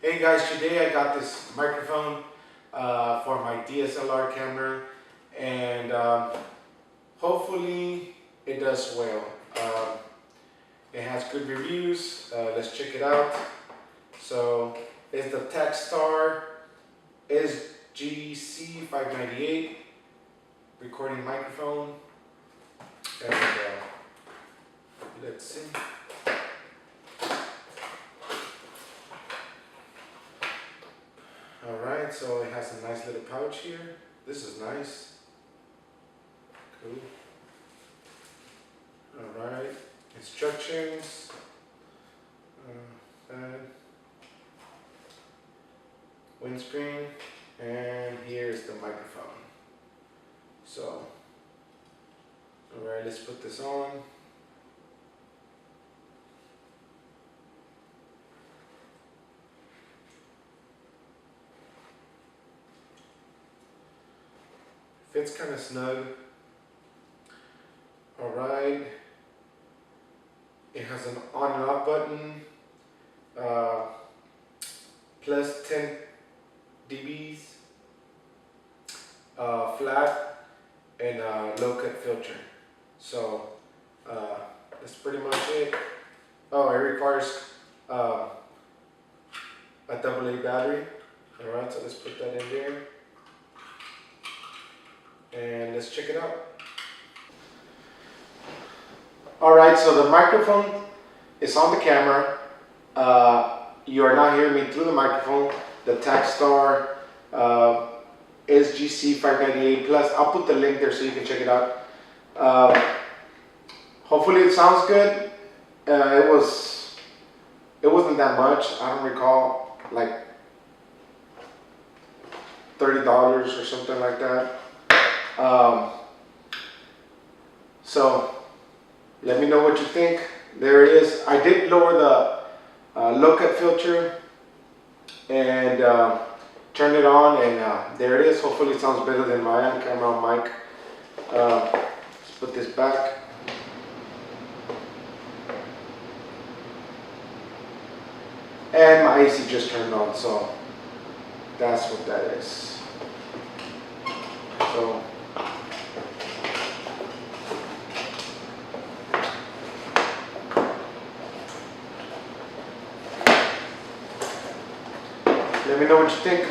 Hey guys, today I got this microphone for my DSLR camera, and hopefully it does well. It has good reviews. Let's check it out. So it's the Takstar SGC-598 recording microphone, and let's see. Alright, so it has a nice little pouch here. This is nice. Cool. Alright, instructions. Windscreen, and here's the microphone. So, alright, let's put this on. Fits kind of snug. Alright. It has an on and off button. Plus 10 dBs. Flat and low cut filter. So that's pretty much it. Oh, it requires a AA battery. Alright, so let's put that in there. And let's check it out. Alright, so the microphone is on the camera. You are not hearing me through the microphone. The Takstar SGC-598 Plus. I'll put the link there so you can check it out. Hopefully it sounds good. It wasn't that much. I don't recall, like $30 or something like that. So let me know what you think. There it is. I did lower the low cut filter and turn it on, and there it is. Hopefully it sounds better than my on-camera mic. Let's put this back. And my AC just turned on, so that's what that is. So let me know what you think.